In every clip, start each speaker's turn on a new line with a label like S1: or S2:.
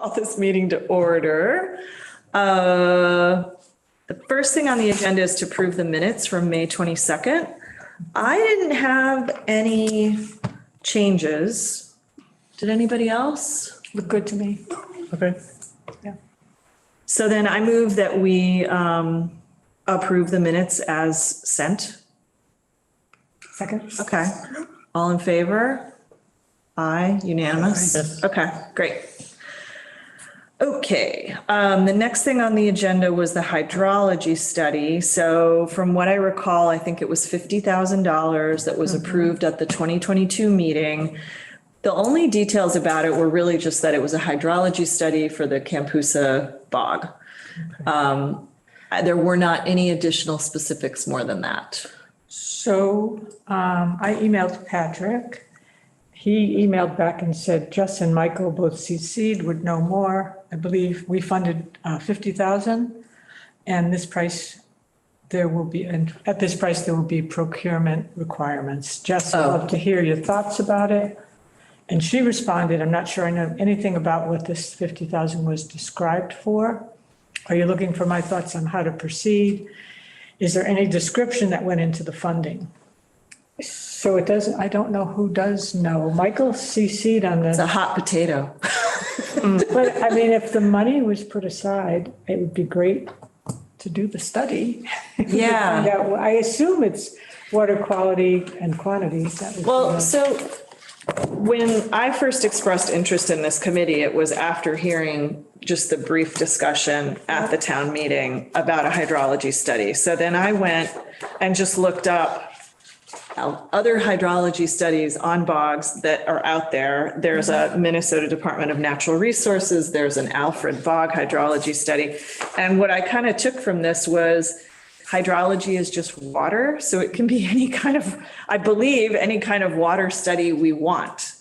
S1: call this meeting to order. The first thing on the agenda is to approve the minutes from May 22nd. I didn't have any changes. Did anybody else?
S2: Look good to me.
S3: Okay.
S2: Yeah.
S1: So then I move that we approve the minutes as sent.
S2: Second?
S1: Okay. All in favor? Aye, unanimous?
S3: Yes.
S1: Okay, great. Okay, the next thing on the agenda was the hydrology study. So from what I recall, I think it was $50,000 that was approved at the 2022 meeting. The only details about it were really just that it was a hydrology study for the Kampoosa bog. There were not any additional specifics more than that.
S2: So I emailed Patrick. He emailed back and said Jess and Michael both CC'd, would know more. I believe we funded 50,000, and this price, there will be, and at this price, there will be procurement requirements. Jess, I'd love to hear your thoughts about it. And she responded, I'm not sure I know anything about what this 50,000 was described for. Are you looking for my thoughts on how to proceed? Is there any description that went into the funding? So it doesn't, I don't know who does know. Michael CC'd on
S1: It's
S2: this.
S1: a hot potato.
S2: But I mean, if the money was put aside, it would be great to do the study.
S1: Yeah.
S2: Find out- I assume it's water quality and quantity. That was
S1: Well,
S2: the-
S1: so when I first expressed interest in this committee, it was after hearing just the brief discussion at the town meeting about a hydrology study. So then I went and just looked up other hydrology studies on bogs that are out there. There's a Minnesota Department of Natural Resources. There's an Alfred Bog hydrology study. And what I kind of took from this was hydrology is just water. So it can be any kind of, I believe, any kind of water study we want.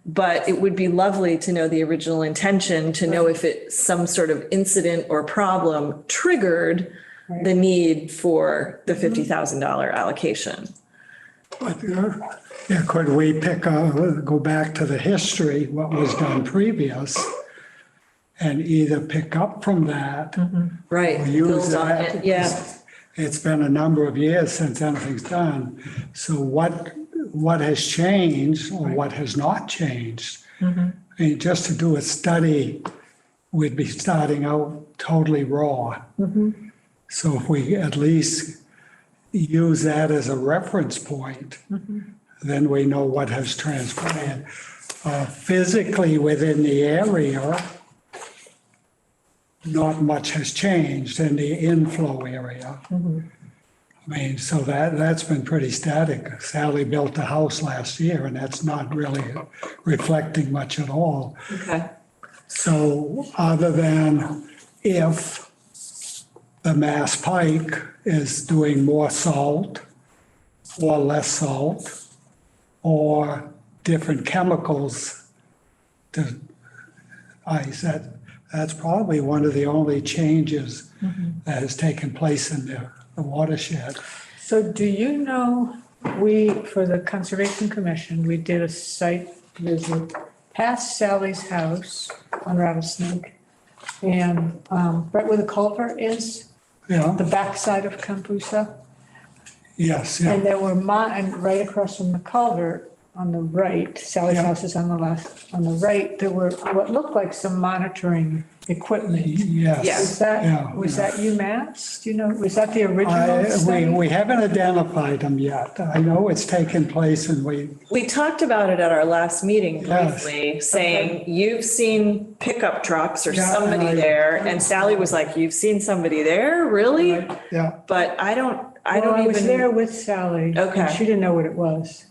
S1: But it would be lovely to know the original intention, to know if it some sort of incident or problem triggered the need for the $50,000 allocation.
S4: But, yeah, could we go back to the history, what was done previous, and either pick up from that?
S1: Right.
S4: Or use
S1: Build on
S4: that?
S1: it. Yeah.
S4: It's been a number of years since anything's done. So what has changed or what has not changed? I mean, just to do a study, we'd be starting out totally raw. So if we at least use that as a reference point, then we know what has transpired. Physically within the area, not much has changed in the inflow area. I mean, so that's been pretty static. Sally built a house last year, and that's not really reflecting much at all.
S1: Okay.
S4: So other than if the Mass Pike is doing more salt or less salt or different chemicals to ice, that's probably one of the only changes that has taken place in the watershed.
S2: So do you know, for the Conservation Commission, we did a site visit past Sally's house on Rattlesnake. And right where the culvert is,
S4: Yeah,
S2: the backside of Kampoosa.
S4: yes,
S2: And
S4: yeah,
S2: there were, and right across from the culvert on the right, Sally's
S4: Yeah.
S2: house is on the left, on the right, there were what looked like some monitoring equipment.
S4: yes.
S2: Was that UMass? Do you know, was that the original study?
S4: We haven't identified them yet. I know it's taken place and
S1: We talked about it at our last meeting
S4: Yes.
S1: briefly, saying, you've seen pickup trucks or
S4: Yeah,
S1: somebody
S4: and
S1: there. And Sally was like, you've seen somebody there? Really?
S4: yeah,
S1: But I don't
S2: Well, I was
S1: even.
S2: there with Sally.
S1: Okay.
S2: And she didn't know what it was.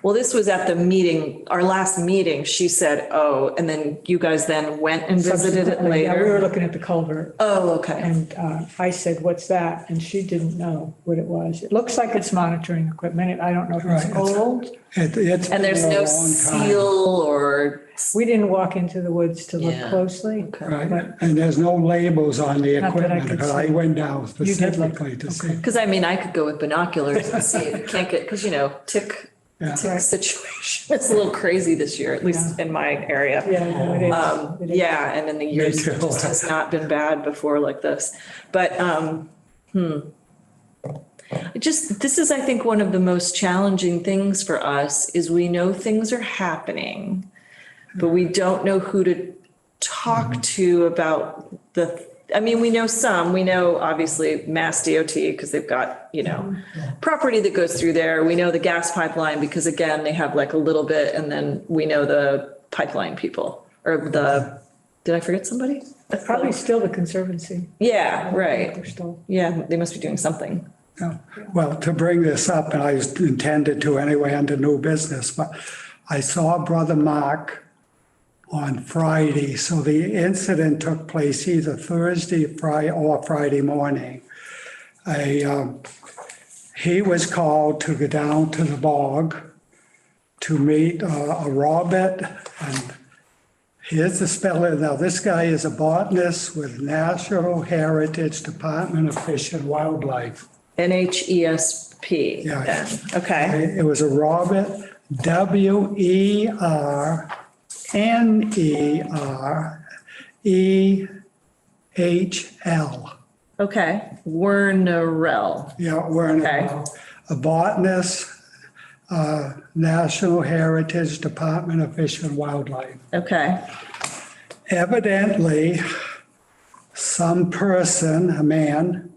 S1: Well, this was at the meeting, our last meeting. She said, oh, and then you guys then went and visited it
S2: Subsequently, yeah, we were
S1: later?
S2: looking at the culvert.
S1: Oh, okay.
S2: And I said, what's that? And she didn't know what it was. It looks like it's monitoring equipment. I don't know if it's
S4: Right.
S2: old.
S4: it's.
S1: And there's
S4: been a
S1: no
S4: long time.
S1: seal or,
S2: We didn't walk into the woods to look
S1: Yeah.
S2: closely.
S1: okay.
S4: Right,
S2: But-
S4: and there's no labels on the
S2: Not that I
S4: equipment,
S2: could
S4: because I
S2: see.
S4: went down
S2: You did look,
S4: specifically to see.
S2: okay.
S1: Because I mean, I could go with binoculars and see if you can't get, because tick situation is a little crazy this year, at least in my area.
S2: Yeah, no, it is. It is.
S1: Yeah, and in the years, it
S4: too.
S1: just has not been bad before like this. But, this is, I think, one of the most challenging things for us is we know things are happening, but we don't know who to talk to about we know we know obviously Mass DOT because they've got, property that goes through there. We know the gas pipeline because again, they have like a little bit, and then we know the pipeline people did I forget somebody?
S2: Probably still the Conservancy.
S1: Yeah, right.
S2: They're still.
S1: Yeah, they must be doing something.
S4: Yeah. Well, to bring this up, and I intended to anyway under new business, but I saw Brother Mark on Friday. So the incident took place either Thursday, Friday, or Friday morning. He was called to go down to the bog to meet a Robert, and here's the spelling. Now, this guy is a botanist with National Heritage Department of Fish and Wildlife.
S1: NHESP.
S4: Yeah.
S1: Then. Okay.
S4: It was a Robert, WERNEREL.
S1: Okay. Wernerell.
S4: Yeah, Wernerell. A botanist, National Heritage Department of Fish and Wildlife.
S1: Okay.
S4: Evidently, some person, a man,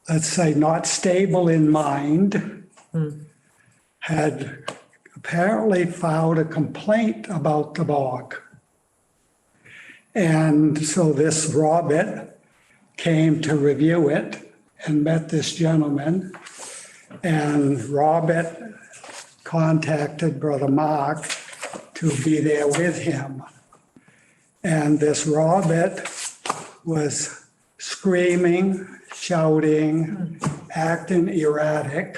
S4: let's say not stable in mind, had apparently filed a complaint about the bog. And so this Robert came to review it and met this gentleman. And Robert contacted Brother Mark to be there with him. And this Robert was screaming, shouting, acting erratic,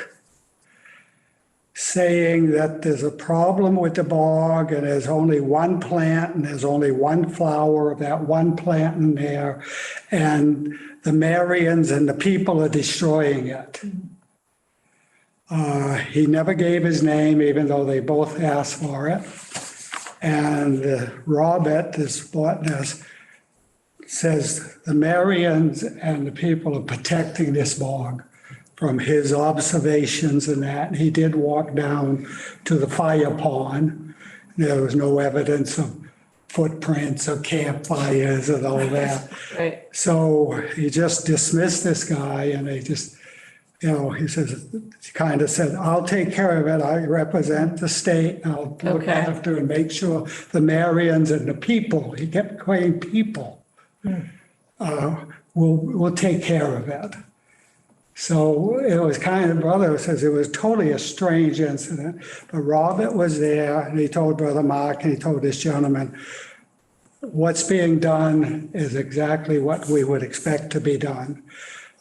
S4: saying that there's a problem with the bog and there's only one plant and there's only one flower of that one plant in there, and the Marians and the people are destroying it. He never gave his name, even though they both asked for it. And Robert, this botanist, says the Marians and the people are protecting this bog from his observations and that. He did walk down to the fire pond. There was no evidence of footprints or campfires and all that.
S1: Right.
S4: So he just dismissed this guy, and they just, he says, he kind of said, I'll take care of it. I represent the state. I'll look
S1: Okay.
S4: after and make sure the Marians and the people, he kept calling people, will take care of it. So it was kind of, brother says it was totally a strange incident. But Robert was there, and he told Brother Mark, and he told this gentleman, what's being done is exactly what we would expect to be done.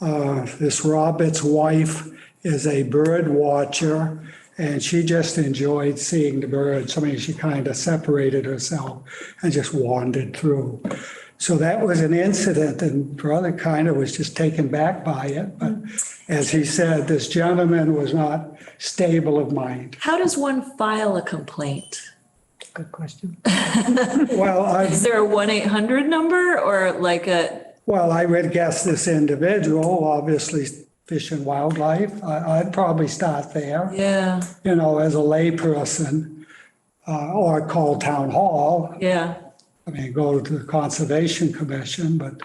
S4: This Robert's wife is a bird watcher, and she just enjoyed seeing the birds. I mean, she kind of separated herself and just wandered through. So that was an incident, and brother kind of was just taken back by it. But as he said, this gentleman was not stable of mind.
S1: How does one file a complaint?
S2: Good question.
S4: Well,
S1: Is there a 1-800 number or like
S4: I would guess this individual, obviously Fish and Wildlife, I'd probably start there.
S1: yeah,
S4: As a layperson, or call town hall.
S1: yeah.
S4: I mean, go to the Conservation Commission, but,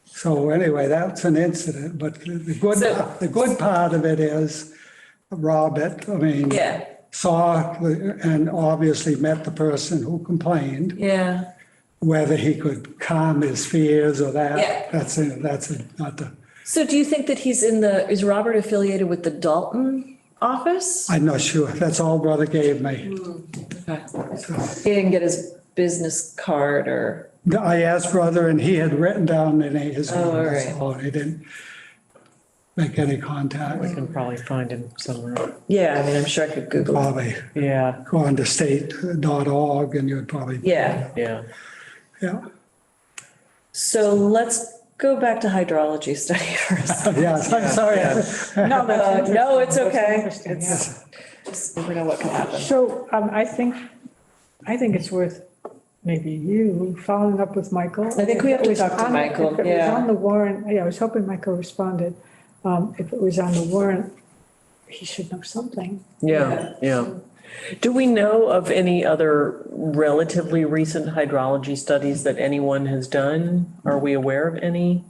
S4: so anyway, that's an incident. But the good part of it is Robert,
S1: Yeah,
S4: saw and obviously met the person who complained.
S1: yeah.
S4: Whether he could calm his fears or that,
S1: Yeah.
S4: that's not the,
S1: So do you think that is Robert affiliated with the Dalton office?
S4: I'm not sure. That's all brother gave me.
S1: Okay. He didn't get his business card or,
S4: I asked brother, and he had written down his
S1: Oh, all
S4: name,
S1: right.
S4: that's all. He didn't make any contact.
S3: We can probably find him somewhere.
S1: yeah, I'm sure I could Google it.
S4: Probably
S3: Yeah,
S4: go on to state.org and you'd probably.
S1: Yeah.
S3: yeah.
S4: Yeah.
S1: So let's go back to hydrology study for a second.
S4: Yes, I'm sorry.
S2: No, that's interesting.
S1: No, it's
S2: That's
S1: okay.
S2: interesting, yeah.
S1: It's, just never know what can happen.
S2: So I think it's worth maybe you following up with Michael.
S1: I think we have to
S2: If it was
S1: talk to
S2: on-
S1: Michael,
S2: If it was
S1: yeah.
S2: on the warrant, yeah, I was hoping Michael responded. If it was on the warrant, he should know something.
S3: Yeah, yeah. Do we know of any other relatively recent hydrology studies that anyone has done? Are we aware of any?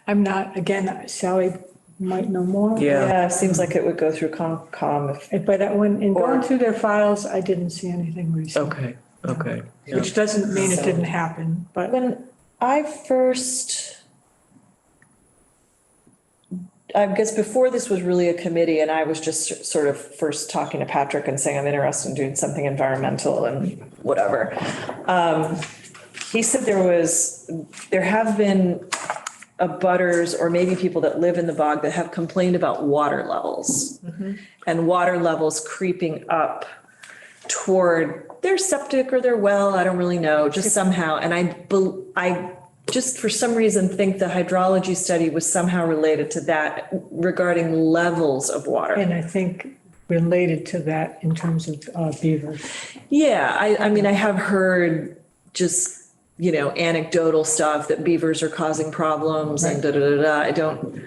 S2: I'm not, again, Sally might know more.
S3: Yeah.
S1: Yeah, it seems like it would go through Concom if,
S2: But in going
S1: Or-
S2: through their files, I didn't see anything recent.
S3: Okay, okay. Yeah.
S2: Which doesn't mean it didn't happen, but
S1: when I first, I guess before this was really a committee and I was just sort of first talking to Patrick and saying I'm interested in doing something environmental and whatever. He said there have been abutters or maybe people that live in the bog that have complained about water levels. And water levels creeping up toward their septic or their well, I don't really know, just somehow. And I just for some reason think the hydrology study was somehow related to that regarding levels of water.
S2: and I think related to that in terms of beavers.
S1: Yeah, I mean, I have heard just, anecdotal stuff that beavers are causing problems and da, da, da, da. I don't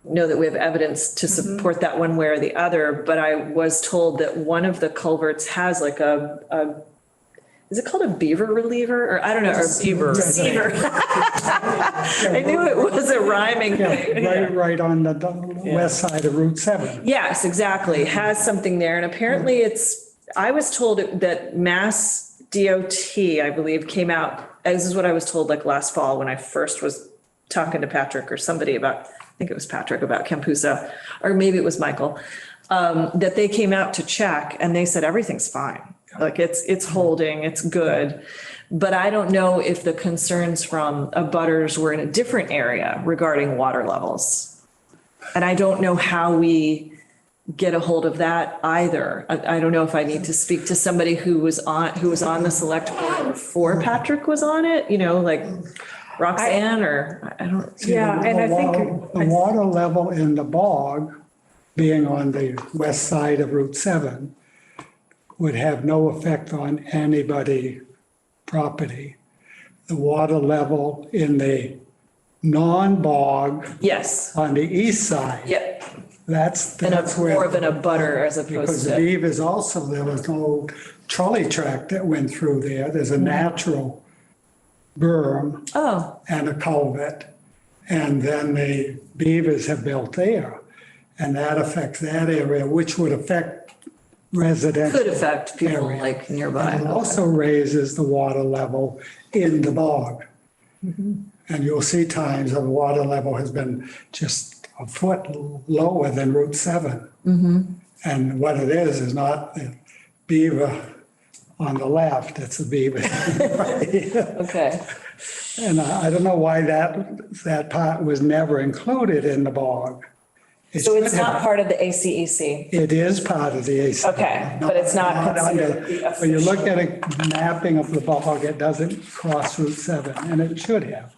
S1: know that we have evidence to support that one way or the other, but I was told that one of the culverts has like is it called a beaver reliever? Or I don't know, or
S3: Receiver.
S1: receiver. I knew it was a rhyming thing.
S4: Right on the west side of Route 7.
S1: Yes, exactly. Has something there. And apparently I was told that Mass DOT, I believe, came out, this is what I was told like last fall when I first was talking to Patrick or somebody about, I think it was Patrick about Kampoosa, or maybe it was Michael, that they came out to check and they said, everything's fine. Like it's holding, it's good. But I don't know if the concerns from abutters were in a different area regarding water levels. And I don't know how we get a hold of that either. I don't know if I need to speak to somebody who was on the select board before Patrick was on it, like Roxanne or I don't.
S2: Yeah, and I think.
S4: The water level in the bog, being on the west side of Route 7, would have no effect on anybody property. The water level in the non-bog
S1: Yes,
S4: on the east side,
S1: yeah,
S4: that's
S1: and
S4: where.
S1: more of an abutter as opposed
S4: Because the
S1: to,
S4: beavers also, there was no trolley track that went through there. There's a natural berm
S1: oh,
S4: and a culvert. And then the beavers have built there. And that affects that area, which would affect residential.
S1: could affect people
S4: area.
S1: like nearby.
S4: And it also raises the water level in the bog. And you'll see times the water level has been just a foot lower than Route 7. And what it is not the beaver on the left, it's the beaver.
S1: Okay,
S4: And I don't know why that part was never included in the bog. It
S1: so it's
S4: should have-
S1: not part of the ACEC.
S4: It is part of the AC.
S1: Okay, but it's not considered
S4: under-
S1: the
S4: When you look at a mapping of the bog, it doesn't cross Route 7, and it should have.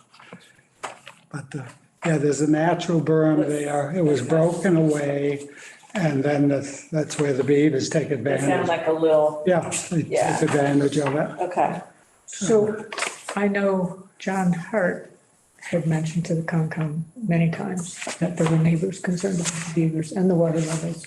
S4: But, there's a natural berm there. It was broken away, and then that's where the beavers take
S1: It sounded
S4: advantage.
S1: like a little,
S4: Yeah, they
S1: Yeah.
S4: take advantage of it.
S1: okay.
S2: So I know John Hart had mentioned to the Concom many times that there were neighbors concerned about the beavers and the water levels.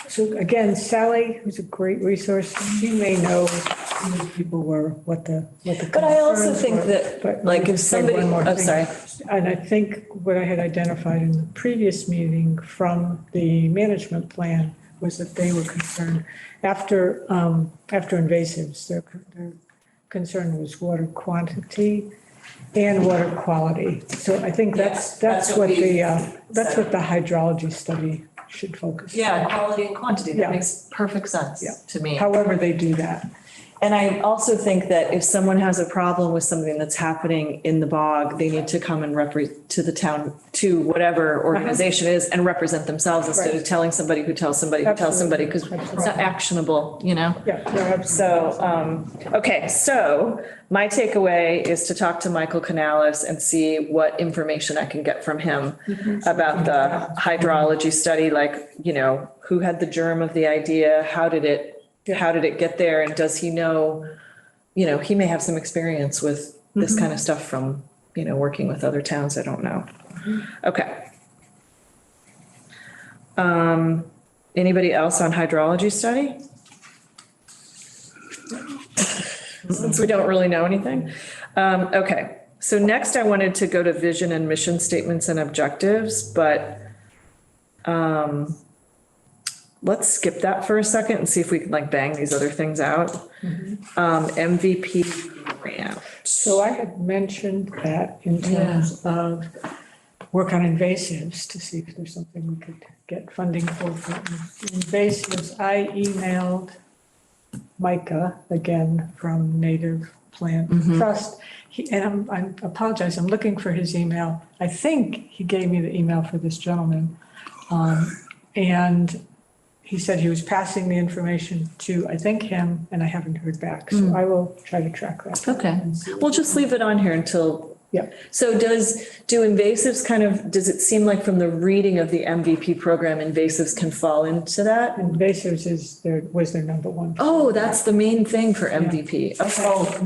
S2: So again, Sally, who's a great resource, she may know who the people were, what the
S1: But I also
S2: concerns
S1: think
S2: were.
S1: that,
S2: But
S1: like,
S2: let me
S1: if
S2: say
S1: somebody,
S2: one more
S1: oh,
S2: thing.
S1: sorry.
S2: And I think what I had identified in the previous meeting from the management plan was that they were concerned after invasives, their concern was water quantity and water quality. So I think
S1: Yes,
S2: that's what
S1: we
S2: that's
S1: said.
S2: what the hydrology study should focus.
S1: Yeah, quality and quantity,
S2: Yeah.
S1: that makes perfect sense
S2: Yeah.
S1: to me.
S2: However they do that.
S1: And I also think that if someone has a problem with something that's happening in the bog, they need to come and to the town, to whatever organization it is, and represent themselves instead of telling somebody who tells somebody who tells somebody, because it's not actionable, you know?
S2: Yeah, no, absolutely.
S1: So, okay, so my takeaway is to talk to Michael Canales and see what information I can get from him about the hydrology study, like, you know, who had the germ of the idea, how did it get there, and does he know, you know, he may have some experience with this kind of stuff from, you know, working with other towns, I don't know. Okay. Anybody else on hydrology study? Since we don't really know anything. Okay, so next I wanted to go to vision and mission statements and objectives, but let's skip that for a second and see if we can like bang these other things out. MVP grant.
S2: So I had mentioned that in terms of work on invasives to see if there's something we could get funding for invasives. I emailed Micah again from Native Plant Trust. And I apologize, I'm looking for his email. I think he gave me the email for this gentleman. And he said he was passing the information to, I think, him, and I haven't heard back. So I will try to track that.
S1: Okay, we'll just leave it on here until.
S2: Yeah.
S1: So do invasives kind of, does it seem like from the reading of the MVP program, invasives can fall into that?
S2: Invasives was their number one.
S1: Oh, that's the main thing for MVP. Okay.
S2: Oh,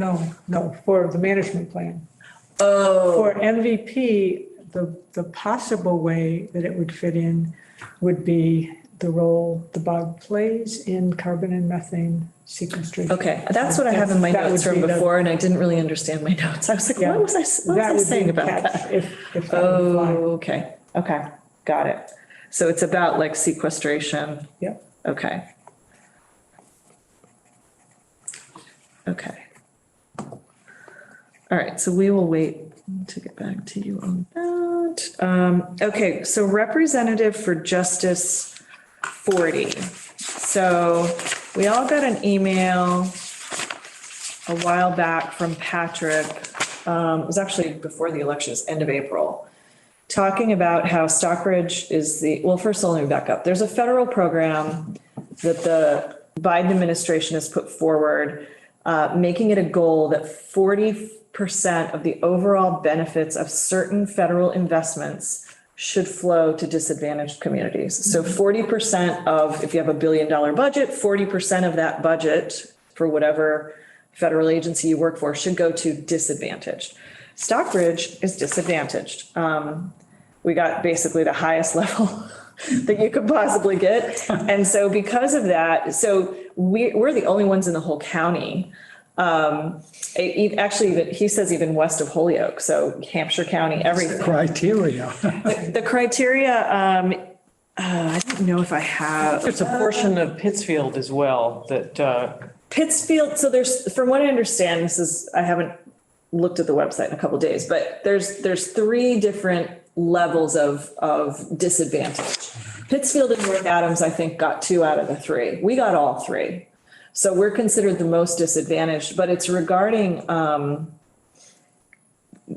S2: no, for the management plan.
S1: Oh,
S2: For MVP, the possible way that it would fit in would be the role the bog plays in carbon and methane sequestration.
S1: okay. That's what I have in my
S2: That
S1: notes
S2: would
S1: from
S2: be the-
S1: before, and I didn't really understand my notes. I was like,
S2: Yeah.
S1: what was I saying about that?
S2: If that would fly.
S1: Oh, okay. Okay. Got it. So it's about like sequestration.
S2: Yeah.
S1: Okay. Okay. All right. So we will wait to get back to you on that. Okay. So representative for Justice 40. So we all got an email a while back from Patrick. It was actually before the elections, end of April, talking about how Stockbridge is well, first let me back up. There's a federal program that the Biden administration has put forward, making it a goal that 40% of the overall benefits of certain federal investments should flow to disadvantaged communities. So 40% of, if you have $1 billion budget, 40% of that budget for whatever federal agency you work for should go to disadvantaged. Stockbridge is disadvantaged. We got basically the highest level that you could possibly get. And so because of that, so we're the only ones in the whole county. Actually, even he says even west of Holyoke, so Hampshire County, everything.
S4: Criteria.
S1: The criteria, I don't know if I have.
S3: There's a portion of Pittsfield as well that,
S1: Pittsfield, so there's, from what I understand, I haven't looked at the website in a couple of days, but there's 3 different levels of disadvantage. Pittsfield and North Adams, I think, got 2 out of the 3. We got all 3. So we're considered the most disadvantaged, but it's regarding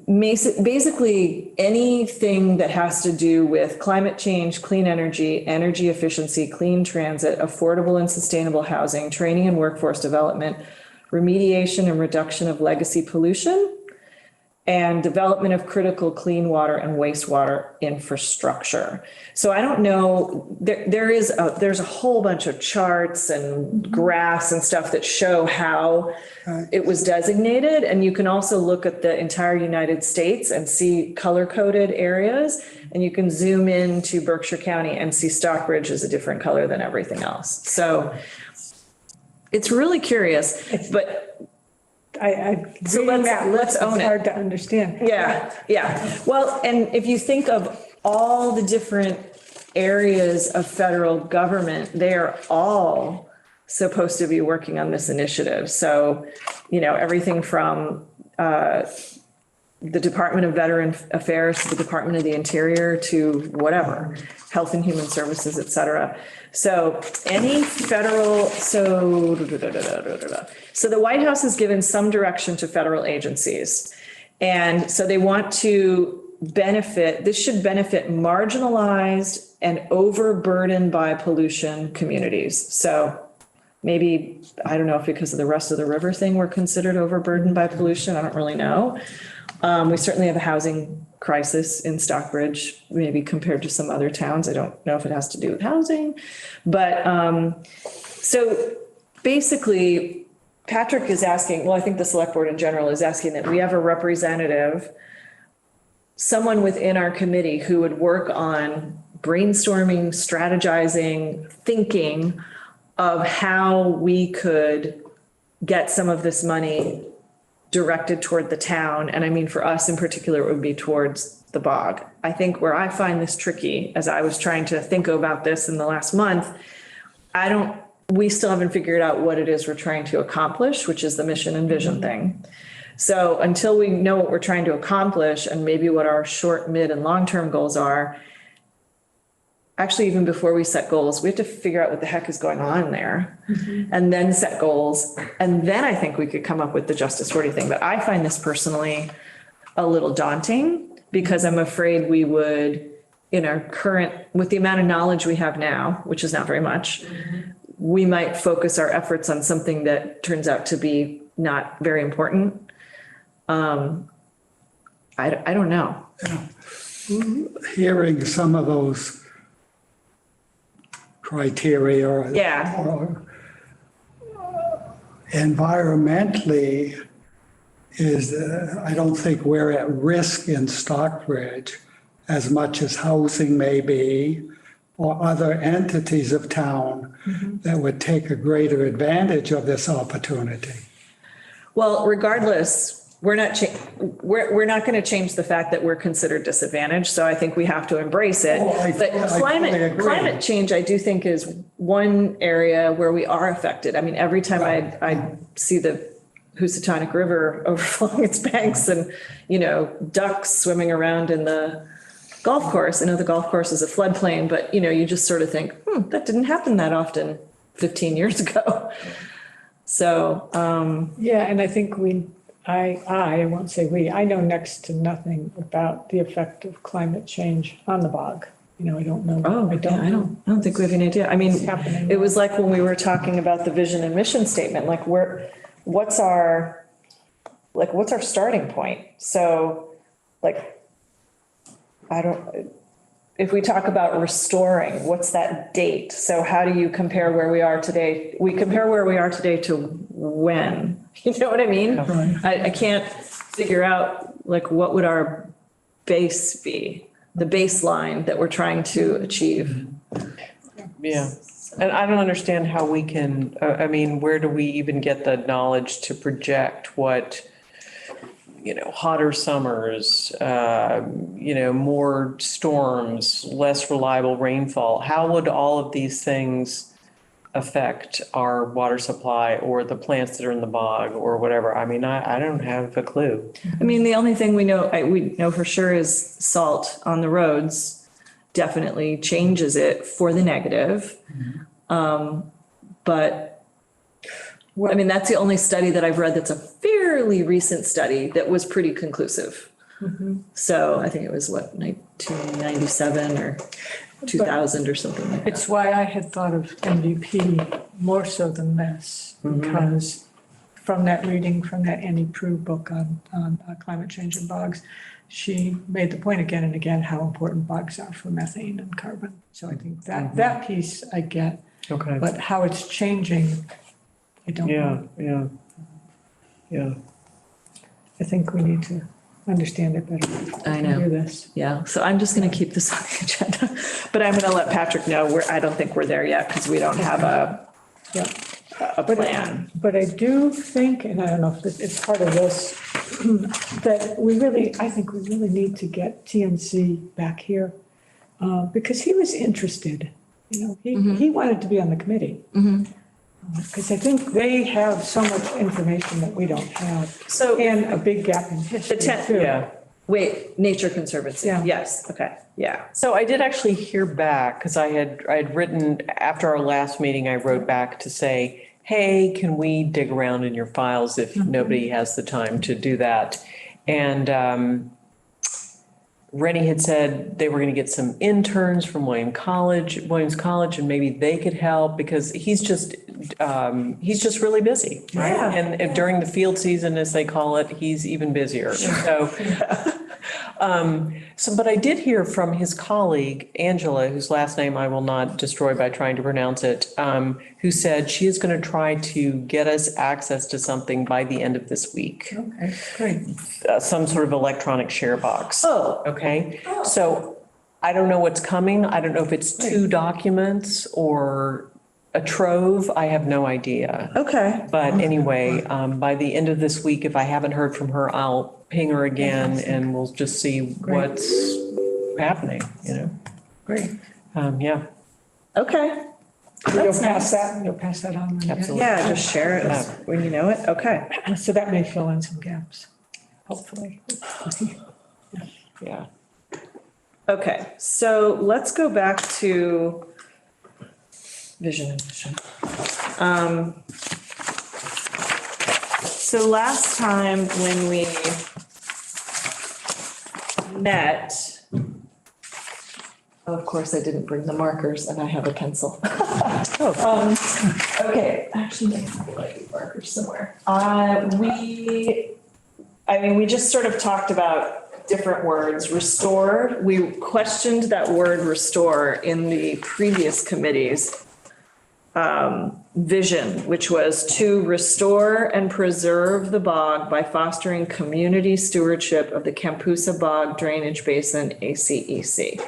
S1: basically anything that has to do with climate change, clean energy, energy efficiency, clean transit, affordable and sustainable housing, training and workforce development, remediation and reduction of legacy pollution, and development of critical clean water and wastewater infrastructure. So I don't know, there's a whole bunch of charts and graphs and stuff that show how it was designated. And you can also look at the entire United States and see color-coded areas. And you can zoom into Berkshire County and see Stockbridge is a different color than everything else. So it's really curious, but
S2: So
S1: let's own
S2: it's
S1: it.
S2: hard to understand.
S1: Yeah. Well, and if you think of all the different areas of federal government, they are all supposed to be working on this initiative. So, you know, everything from the Department of Veteran Affairs, the Department of the Interior, to whatever, Health and Human Services, et cetera. So any federal, so the White House has given some direction to federal agencies. And so they want to benefit, this should benefit marginalized and overburdened by pollution communities. So maybe, I don't know if because of the rest of the river thing, we're considered overburdened by pollution. I don't really know. We certainly have a housing crisis in Stockbridge, maybe compared to some other towns. I don't know if it has to do with housing. But so basically, Patrick is asking, well, I think the select board in general is asking that we have a representative, someone within our committee who would work on brainstorming, strategizing, thinking of how we could get some of this money directed toward the town. And I mean, for us in particular, it would be towards the bog. I think where I find this tricky, as I was trying to think about this in the last month, we still haven't figured out what it is we're trying to accomplish, which is the mission and vision thing. So until we know what we're trying to accomplish and maybe what our short, mid, and long-term goals are, actually, even before we set goals, we have to figure out what the heck is going on there and then set goals. And then I think we could come up with the Justice 40 thing. But I find this personally a little daunting because I'm afraid we would, in our current, with the amount of knowledge we have now, which is not very much, we might focus our efforts on something that turns out to be not very important. I don't know.
S4: Hearing some of those criteria or environmentally I don't think we're at risk in Stockbridge as much as housing may be or other entities of town that would take a greater advantage of this opportunity.
S1: Well, regardless, we're not going to change the fact that we're considered disadvantaged. So I think we have to embrace it. But climate change, I do think, is one area where we are affected. I mean, every time I see the Housatonic River overflowing its banks and, ducks swimming around in the golf course. I know the golf course is a floodplain, but, you just sort of think, that didn't happen that often 15 years ago. So.
S2: Yeah, and I think I won't say we, I know next to nothing about the effect of climate change on the bog. I don't know.
S1: Oh, I don't think we have any idea. I mean, it was like when we were talking about the vision and mission statement, like what's our starting point? So if we talk about restoring, what's that date? So how do you compare where we are today? We compare where we are today to when, you know what I mean? Right. I can't figure out what would our base be, the baseline that we're trying to achieve.
S3: Yeah. And I don't understand how we can, where do we even get the knowledge to project what, hotter summers, more storms, less reliable rainfall? How would all of these things affect our water supply or the plants that are in the bog or whatever? I don't have a clue.
S1: The only thing we know for sure is salt on the roads definitely changes it for the negative. But that's the only study that I've read that's a fairly recent study that was pretty conclusive. So I think it was 1997 or 2000 or something like that.
S2: It's why I had thought of MVP more so than this, because from that reading, from that Annie Prue book on climate change and bogs, she made the point again and again how important bogs are for methane and carbon. So I think that piece I get.
S3: Okay.
S2: But how it's changing, I don't know.
S3: Yeah.
S2: I think we need to understand it better.
S1: I know.
S2: Do this.
S1: Yeah. So I'm just going to keep this on the agenda, but I'm going to let Patrick know I don't think we're there yet because we don't have a plan.
S2: But I do think, and I don't know if it's part of this, that I think we really need to get TNC back here because he was interested. He wanted to be on the committee. Because I think they have so much information that we don't have.
S1: So-
S2: And a big gap in history too.
S3: Yeah.
S1: Wait, Nature Conservancy,
S2: Yeah.
S1: yes, okay, yeah.
S3: So I did actually hear back, because I had written, after our last meeting, I wrote back to say, hey, can we dig around in your files if nobody has the time to do that? And Rennie had said they were going to get some interns from Williams College, and maybe they could help because he's just really busy, right?
S1: Yeah.
S3: And during the field season, as they call it, he's even busier. But I did hear from his colleague, Angela, whose last name I will not destroy by trying to pronounce it, who said she is going to try to get us access to something by the end of this week.
S2: Okay, great.
S3: Some sort of electronic share box.
S1: Oh.
S3: Okay, so I don't know what's coming. I don't know if it's 2 documents or a trove. I have no idea.
S1: Okay.
S3: But anyway, by the end of this week, if I haven't heard from her, I'll ping her again and we'll just see what's happening, you know?
S2: Great.
S3: Yeah,
S1: Okay.
S2: You'll
S1: That's
S2: pass
S1: nice.
S2: that, you'll pass that on. then,
S3: Absolutely.
S1: Yeah, just share it when you know it, okay.
S2: So that may fill in some gaps, hopefully.
S3: yeah.
S1: Okay, so let's go back to vision and mission. So last time when we met, of course, I didn't bring the markers and I have a pencil. Okay, actually, I have like markers somewhere. We just sort of talked about different words. Restore, we questioned that word restore in the previous committee's vision, which was to restore and preserve the bog by fostering community stewardship of the Kampoosa Bog Drainage Basin, ACEC.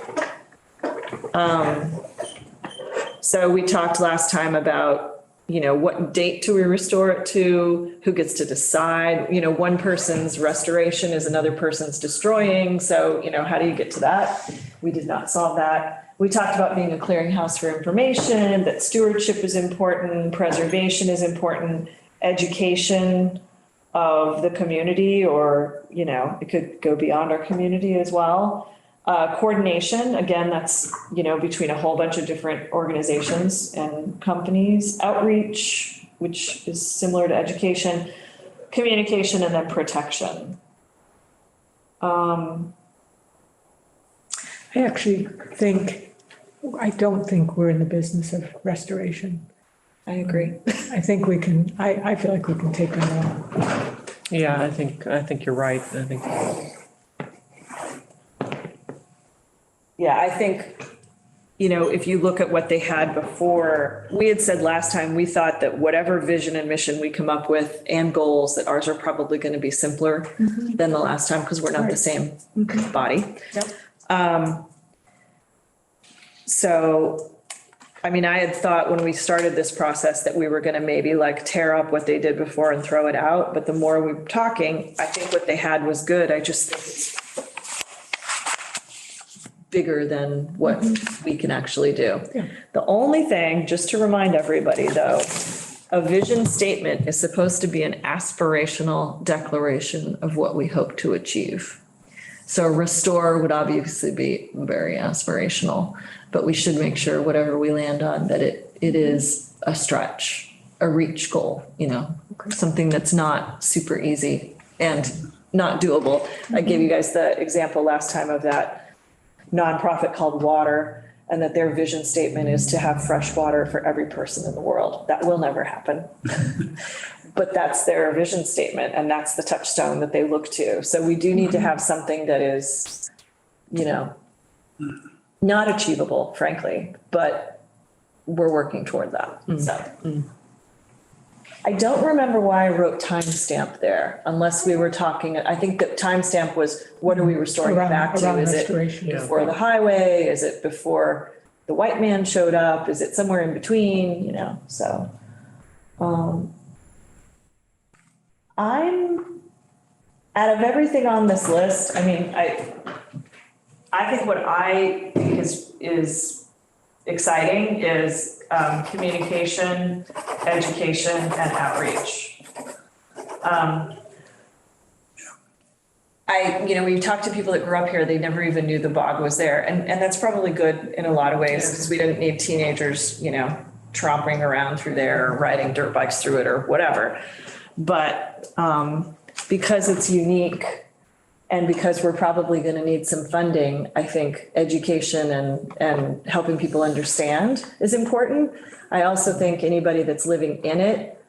S1: So we talked last time about, what date do we restore it to? Who gets to decide? One person's restoration is another person's destroying. So, how do you get to that? We did not solve that. We talked about being a clearinghouse for information, that stewardship is important, preservation is important, education of the community, or, it could go beyond our community as well. Coordination, again, that's, between a whole bunch of different organizations and companies. Outreach, which is similar to education, communication, and then protection.
S2: I don't think we're in the business of restoration.
S1: I agree.
S2: I think we can, I feel like we can take them on.
S3: Yeah, I think you're right. I think.
S1: Yeah, I think, if you look at what they had before, we had said last time, we thought that whatever vision and mission we come up with and goals, that ours are probably going to be simpler than the last time because we're not the same body.
S2: Yep.
S1: So, I had thought when we started this process that we were going to maybe like tear up what they did before and throw it out. But the more we were talking, I think what they had was good. I just think it's bigger than what we can actually do.
S2: Yeah.
S1: The only thing, just to remind everybody though, a vision statement is supposed to be an aspirational declaration of what we hope to achieve. So restore would obviously be very aspirational, but we should make sure whatever we land on, that it is a stretch, a reach goal, something that's not super easy and not doable. I gave you guys the example last time of that nonprofit called Water, and that their vision statement is to have fresh water for every person in the world. That will never happen. But that's their vision statement, and that's the touchstone that they look to. So we do need to have something that is, not achievable, frankly, but we're working toward that. So I don't remember why I wrote timestamp there, unless we were talking, I think that timestamp was, what are we restoring
S2: Around-
S1: back to?
S2: around
S1: Is it
S2: restoration.
S1: before the highway? Is it before the white man showed up? Is it somewhere in between, so. Out of everything on this list, I think what I think is exciting is communication, education, and outreach. We talked to people that grew up here, they never even knew the bog was there. And that's probably good in a lot of ways because we didn't need teenagers, tromping around through there or riding dirt bikes through it or whatever. But because it's unique and because we're probably going to need some funding, I think education and helping people understand is important. I also think anybody that's living in it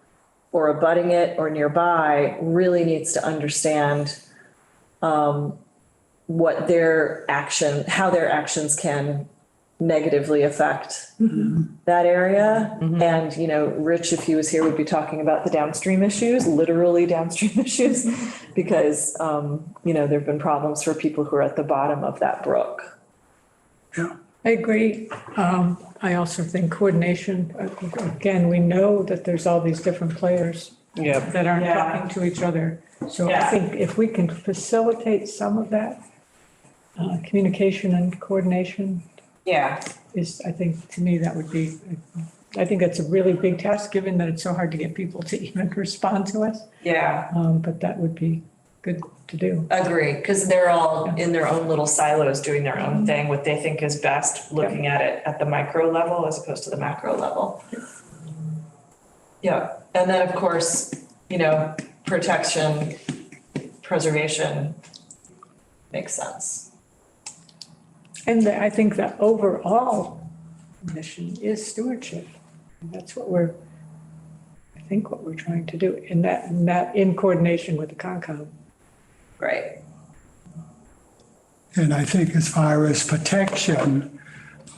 S1: or abutting it or nearby really needs to understand how their actions can negatively affect that area. And, Rich, if he was here, would be talking about the downstream issues, literally downstream issues, because, there've been problems for people who are at the bottom of that brook.
S4: Yeah.
S2: I agree. I also think coordination, again, we know that there's all these different players that aren't
S1: Yeah.
S2: talking to each other. So I
S1: Yeah.
S2: think if we can facilitate some of that, communication and coordination
S1: Yeah.
S2: I think, to me, that would be, I think that's a really big task, given that it's so hard to get people to even respond to us.
S1: Yeah.
S2: But that would be good to do.
S1: Agree, because they're all in their own little silos doing their own thing, what they think is best, looking at it at the micro level as opposed to the macro level. Yeah, and then of course, protection, preservation makes sense.
S2: And I think the overall mission is stewardship. And that's what we're trying to do, and that in coordination with the Concom.
S1: Right.
S4: And I think as far as protection,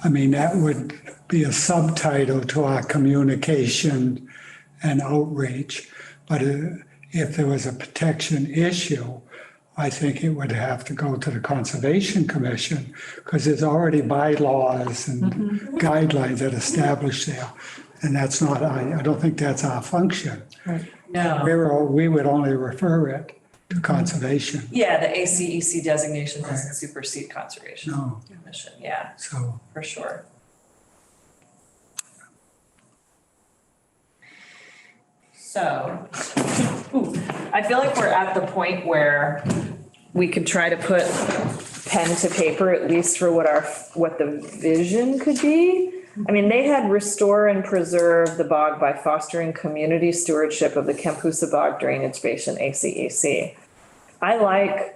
S4: that would be a subtitle to our communication and outreach. But if there was a protection issue, I think it would have to go to the Conservation Commission because there's already bylaws and guidelines that establish there. And that's not, I don't think that's our function.
S2: Right.
S1: No.
S4: We would only refer it to conservation.
S1: Yeah, the ACEC designation doesn't supersede Conservation
S4: No,
S1: Commission, yeah,
S4: so,
S1: for sure. So, I feel like we're at the point where we could try to put pen to paper, at least for what the vision could be. They had restore and preserve the bog by fostering community stewardship of the Kampoosa Bog Drainage Basin, ACEC. I like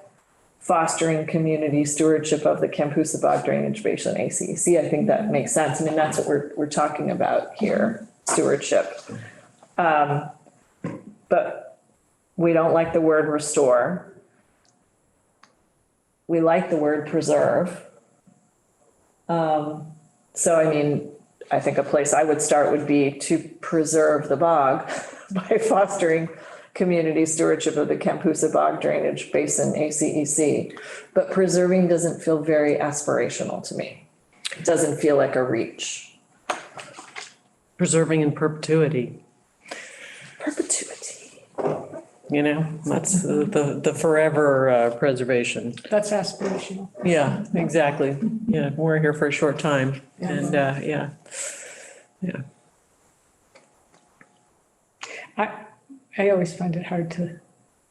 S1: fostering community stewardship of the Kampoosa Bog Drainage Basin, ACEC. I think that makes sense. That's what we're talking about here, stewardship. But we don't like the word restore. We like the word preserve. I think a place I would start would be to preserve the bog by fostering community stewardship of the Kampoosa Bog Drainage Basin, ACEC. But preserving doesn't feel very aspirational to me. It doesn't feel like a reach.
S3: Preserving in perpetuity,
S1: Perpetuity.
S3: that's the forever preservation.
S2: That's aspirational.
S3: Yeah, exactly. Yeah, we're here for a short time and, yeah.
S2: I always find it hard to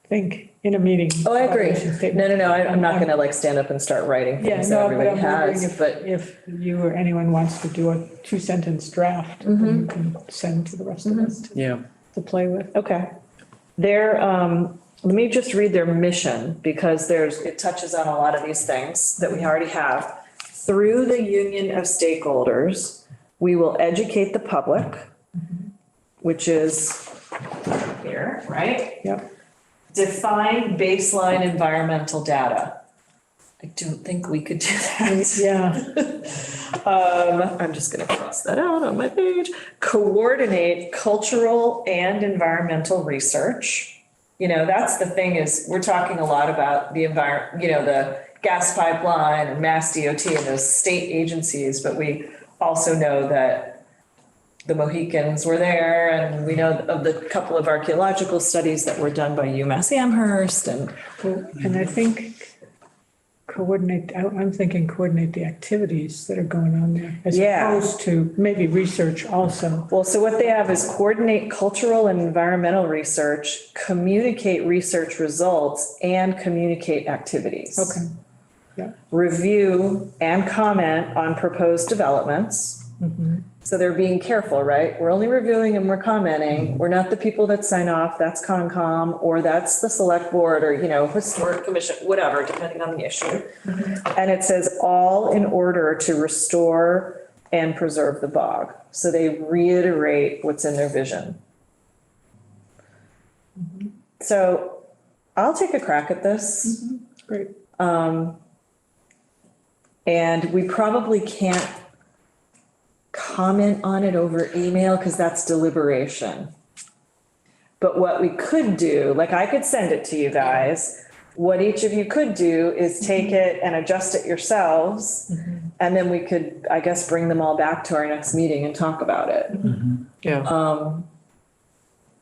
S2: think in a meeting.
S1: Oh, I agree.
S2: Statement.
S1: No, I'm not going to stand up and start writing
S2: Yeah,
S1: things that
S2: no, but
S1: everybody
S2: I'm wondering
S1: has, but.
S2: if you or anyone wants to do a 2-sentence draft, then you can send to the rest of us
S3: Yeah.
S2: to play with.
S1: Okay. Let me just read their mission because it touches on a lot of these things that we already have. Through the union of stakeholders, we will educate the public, which is here, right?
S2: Yep.
S1: Define baseline environmental data. I don't think we could do that.
S2: Yeah.
S1: I'm just going to cross that out on my page. Coordinate cultural and environmental research. That's the thing is we're talking a lot about the environment, the gas pipeline and Mass DOT and those state agencies, but we also know that the Mohicans were there and we know of the couple of archaeological studies that were done by UMass Amherst and.
S2: And I think I'm thinking coordinate the activities that are going on there. As
S1: Yeah.
S2: opposed to maybe research also.
S1: Well, so what they have is coordinate cultural and environmental research, communicate research results, and communicate activities.
S2: Okay, yeah.
S1: Review and comment on proposed developments. So they're being careful, right? We're only reviewing and we're commenting. We're not the people that sign off. That's Concom, or that's the select board, or, historic commission, whatever, depending on the issue. And it says all in order to restore and preserve the bog. So they reiterate what's in their vision. So I'll take a crack at this.
S2: Great.
S1: And we probably can't comment on it over email because that's deliberation. But what we could do, like I could send it to you guys. What each of you could do is take it and adjust it yourselves. And then we could, I guess, bring them all back to our next meeting and talk about it.
S3: Yeah.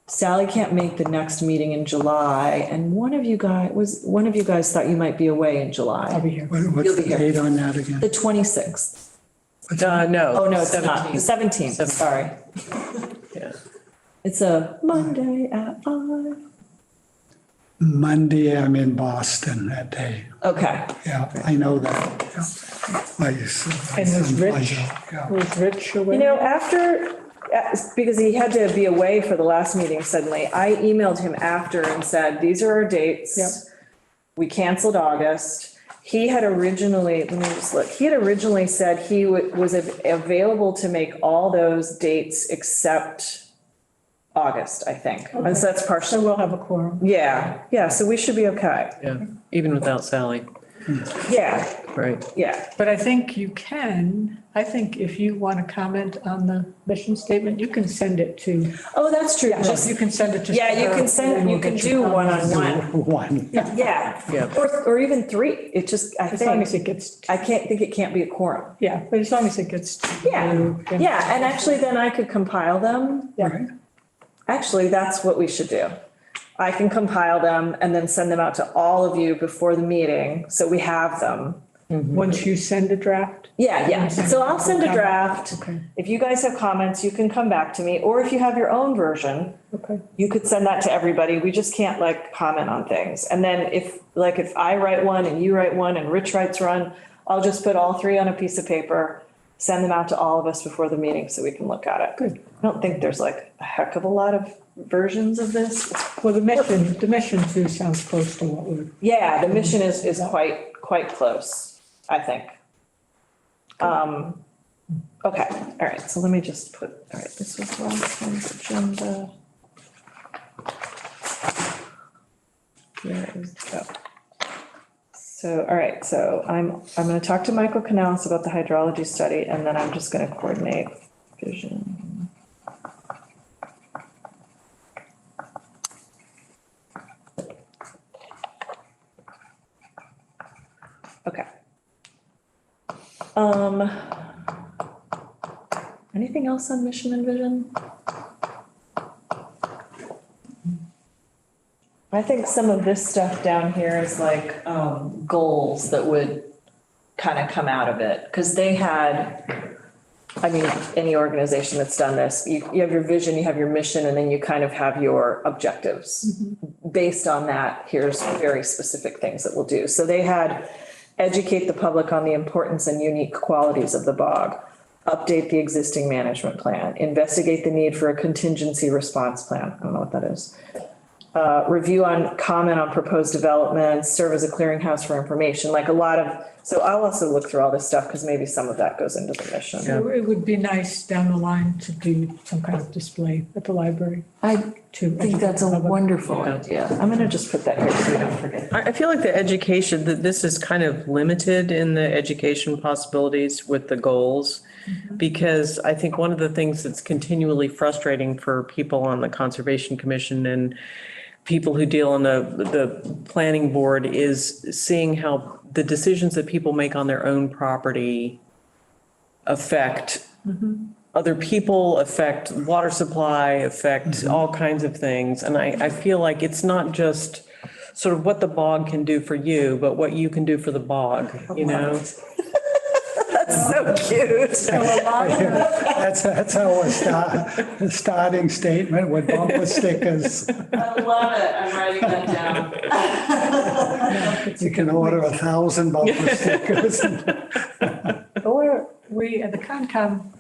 S1: Sally can't make the next meeting in July, and one of you guys thought you might be away in
S2: I'll
S1: July.
S2: be here.
S4: What's
S1: You'll be
S4: the
S1: here.
S4: date on that again?
S1: The 26th.
S3: No.
S1: Oh, no, it's not. The 17th, sorry.
S3: Yeah.
S1: It's a Monday at 5.
S4: Monday, I'm in Boston that day.
S1: Okay.
S4: Yeah, I know that. Yeah.
S2: And was Rich,
S4: Yeah.
S2: was Rich away?
S1: Because he had to be away for the last meeting suddenly, I emailed him after and said, these are our dates.
S2: Yep.
S1: We canceled August. He had originally, let me just look, he had originally said he was available to make all those dates except August, I think. And so that's
S2: So
S1: partial.
S2: we'll have a quorum.
S1: Yeah, so we should be okay.
S3: Yeah. Even without Sally.
S1: Yeah,
S3: Right.
S1: yeah.
S2: But I think if you want to comment on the mission statement, you can send it to,
S1: Oh, that's true.
S2: you can send it to.
S1: Yeah, you
S2: her,
S1: can send,
S2: and
S1: you
S2: we'll
S1: can
S2: get your
S1: do
S2: comments.
S1: one-on-one.
S4: One.
S1: Yeah.
S3: Yeah.
S1: Or even 3. It just, I
S2: As long as
S1: think,
S2: it gets,
S1: I can't think it can't be a quorum.
S2: yeah, but as long as it gets. to
S1: Yeah,
S2: you, then-
S1: yeah, and actually then I could compile them.
S4: Right.
S1: Actually, that's what we should do. I can compile them and then send them out to all of you before the meeting, so we have them.
S2: Once you send a draft?
S1: Yeah, so I'll send a draft.
S2: Okay.
S1: If you guys have comments, you can come back to me, or if you have your own version,
S2: Okay.
S1: you could send that to everybody. We just can't comment on things. And then if I write one and you write one and Rich writes one, I'll just put all 3 on a piece of paper, send them out to all of us before the meeting so we can look at it.
S2: Good.
S1: I don't think there's a heck of a lot of versions of this.
S2: Well, the mission too sounds close to what we're.
S1: Yeah, the mission is quite close, I think. Okay, all right, so let me just put, all right, this was last time's agenda. Where is, So, all right, so I'm gonna talk to Michael Canales about the hydrology study, and then I'm just gonna coordinate vision. Okay. Anything else on mission and vision? I think some of this stuff down here is goals that would kind of come out of it, because they had, any organization that's done this, you have your vision, you have your mission, and then you kind of have your objectives. Based on that, here's very specific things that we'll do. So they had educate the public on the importance and unique qualities of the bog, update the existing management plan, investigate the need for a contingency response plan. I don't know what that is. Review on comment on proposed developments, serve as a clearinghouse for information, so I'll also look through all this stuff because maybe some of that goes into the mission.
S2: So it would be nice down the line to do some kind of display at the library.
S1: I
S2: to
S1: think that's a
S2: educate the public.
S1: wonderful idea. I'm going to just put that here so we don't forget.
S3: I feel like the education, that this is kind of limited in the education possibilities with the goals. Because I think one of the things that's continually frustrating for people on the Conservation Commission and people who deal on the planning board is seeing how the decisions that people make on their own property affect other people, affect water supply, affect all kinds of things. And I feel like it's not just sort of what the bog can do for you, but what you can do for the bog, you know?
S1: That's so cute.
S4: That's our starting statement with bumper stickers.
S1: I love it. I'm writing that down.
S4: You can order 1,000 bumper stickers.
S2: Or we, at the Concom,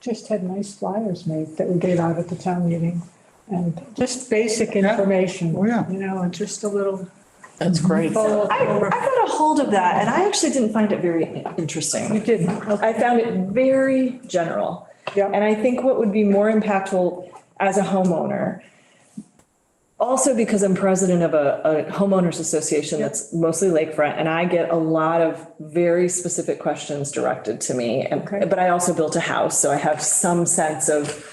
S2: just had nice flyers made that we gave out at the town meeting. And just basic information.
S4: Oh, yeah.
S2: You know, and just a little.
S3: That's great.
S1: I got a hold of that and I actually didn't find it very interesting.
S2: You didn't.
S1: I found it very general.
S2: Yeah.
S1: And I think what would be more impactful as a homeowner, also because I'm president of a homeowners association that's mostly lakefront, and I get a lot of very specific questions directed to me.
S2: Okay.
S1: But I also built a house, so I have some sense of,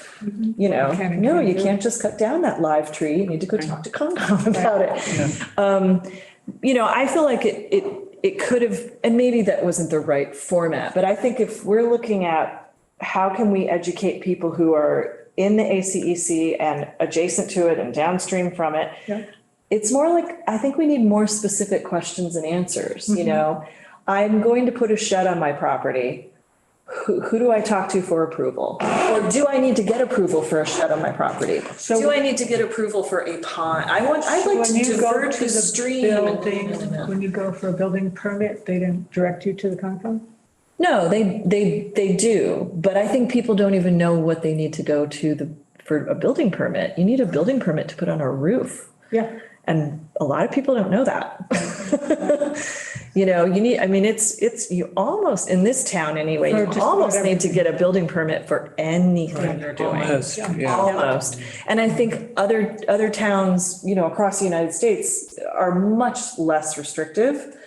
S1: you know, no, you can't just cut down that live tree. You need to go talk to Concom about it. You know, I feel like it could have, and maybe that wasn't the right format, but I think if we're looking at how can we educate people who are in the ACEC and adjacent to it and downstream from it, it's more like, I think we need more specific questions and answers. You know, I'm going to put a shed on my property. Who do I talk to for approval? Or do I need to get approval for a shed on my property? Do I need to get approval for a pond? I'd like to divert the stream.
S2: When you go for a building permit, they didn't direct you to the Concom?
S1: No, they do, but I think people don't even know what they need to go to for a building permit. You need a building permit to put on a roof.
S2: Yeah.
S1: And a lot of people don't know that. You know, you almost, in this town anyway, you almost need to get a building permit for anything you're doing. Almost. And I think other towns, you know, across the United States are much less restrictive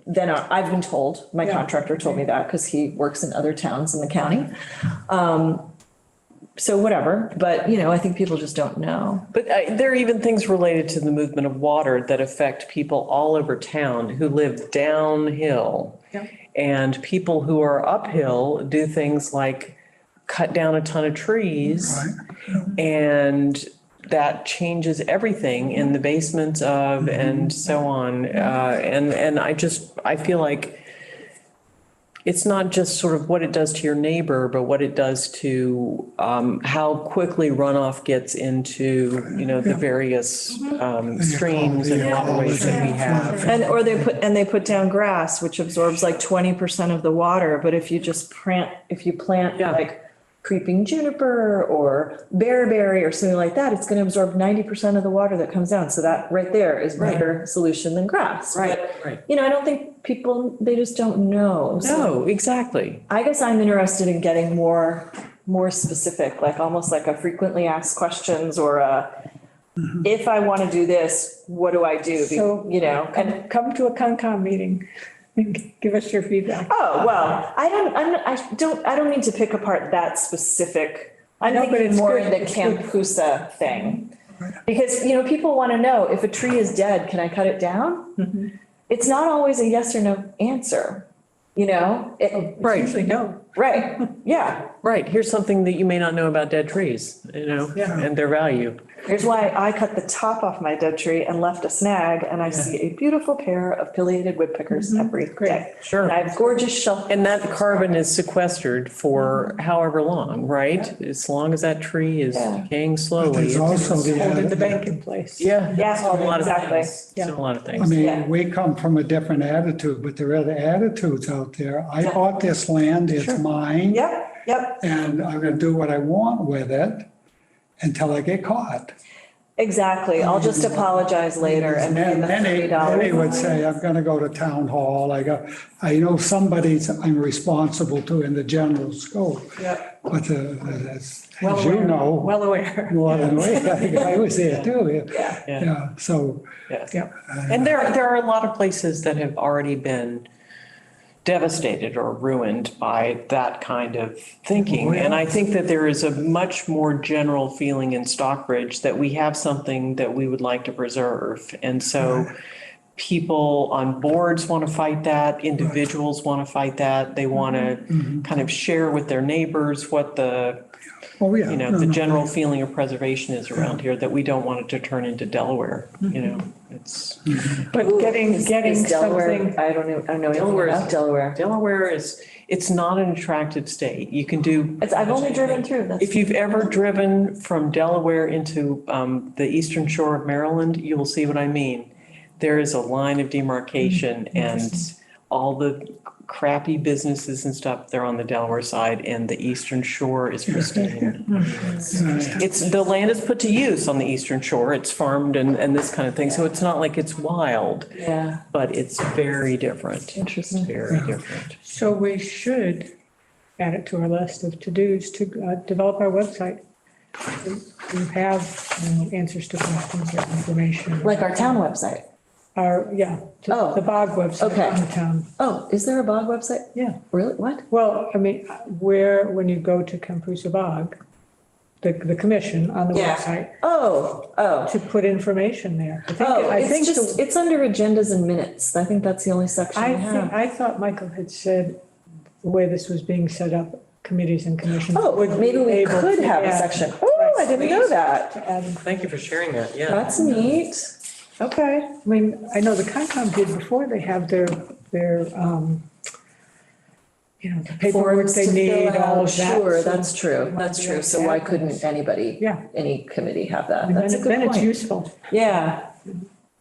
S1: than I've been told. My contractor told me that because he works in other towns in the county. So whatever, but you know, I think people just don't know.
S3: But there are even things related to the movement of water that affect people all over town who live downhill. And people who are uphill do things like cut down a ton of trees. And that changes everything in the basements of and so on. And I feel like it's not just sort of what it does to your neighbor, but what it does to how quickly runoff gets into, you know, the various streams and waterways that we have.
S1: And they put down grass, which absorbs like 20% of the water. But if you plant like creeping juniper or bearberry or something like that, it's going to absorb 90% of the water that comes down. So that right there is better solution than grass.
S3: Right.
S1: You know, I don't think people, they just don't know.
S3: No, exactly.
S1: I guess I'm interested in getting more specific, like almost like a frequently asked questions or if I want to do this, what do I do?
S2: So,
S1: you know,
S2: and come to a Concom meeting and give us your feedback.
S1: Oh, well, I don't mean to pick apart that specific. I'm thinking more in the Kampoosa thing. Because, you know, people want to know if a tree is dead, can I cut it down? It's not always a yes or no answer, you know?
S3: Right.
S2: Usually no.
S1: Right, yeah.
S3: Right. Here's something that you may not know about dead trees, you know, and their value.
S1: Here's why I cut the top off my dead tree and left a snag, and I see a beautiful pair of pileated woodpeckers every day.
S3: Sure.
S1: And I have gorgeous shelf.
S3: And that carbon is sequestered for however long, right? As long as that tree is decaying slowly.
S4: There's also
S2: Holding the
S4: the,
S2: bank in place.
S1: Yeah,
S3: A lot of
S1: exactly.
S3: things. A lot of
S4: I
S3: things.
S4: mean, we come from a different attitude, but there are other attitudes out there. I bought this land, it's mine.
S1: Yep.
S4: And I'm gonna do what I want with it until I get caught.
S1: Exactly. I'll just apologize later and pay the
S4: Many
S1: $3.
S4: would say, I'm gonna go to town hall, I know somebody's I'm responsible to in the general scope.
S1: Yep.
S4: But as
S2: Well
S4: you
S2: aware.
S4: know,
S2: Well aware.
S4: more than we, I was there too.
S3: Yeah.
S4: So,
S2: Yeah.
S3: And there are a lot of places that have already been devastated or ruined by that kind of thinking. And I think that there is a much more general feeling in Stockbridge that we have something that we would like to preserve. And so people on boards want to fight that, individuals want to fight that. They want to kind of share with their neighbors what the, the general feeling of preservation is around here, that we don't want it to turn into Delaware, you know. It's,
S2: But getting
S1: Is
S2: something,
S1: I don't know anything
S3: Delaware is-
S1: about Delaware.
S3: Delaware it's not an attractive state. You can do.
S1: I've only driven through this.
S3: If you've ever driven from Delaware into the eastern shore of Maryland, you will see what I mean. There is a line of demarcation and all the crappy businesses and stuff, they're on the Delaware side and the eastern shore is pristine. It's, the land is put to use on the eastern shore. It's farmed and this kind of thing. So it's not like it's wild,
S1: Yeah,
S3: but it's very different.
S1: interesting.
S3: Very different.
S2: so we should add it to our list of to-dos to develop our website. We have answers to questions or information.
S1: Like our town website.
S2: The BOG website
S1: Okay.
S2: on the town.
S1: Oh, is there a BOG website?
S2: Yeah.
S1: Really? What?
S2: Well, I mean, when you go to Kampoosa BOG, the commission on the website,
S1: Oh.
S2: to put information there.
S1: Oh,
S2: I think
S1: it's just, it's under agendas and minutes. I think that's the only section we have.
S2: I thought Michael had said the way this was being set up, committees and commissions.
S1: Oh,
S2: would be
S1: maybe we
S2: able
S1: could
S2: to
S1: have a
S2: add-
S1: section. Oh, I didn't know that.
S2: to add-
S3: Thank you for sharing that, yeah.
S1: That's neat. Okay.
S2: I mean, I know the Concom did before, they have their, the paperwork
S1: Forms
S2: they
S1: to
S2: need,
S1: fill
S2: all
S1: out.
S2: of that.
S1: Sure,
S2: so
S1: that's true. That's true. So why couldn't anybody,
S2: Yeah.
S1: any committee have that?
S2: And
S1: That's a
S2: then
S1: good
S2: it's
S1: point.
S2: useful.
S1: Yeah.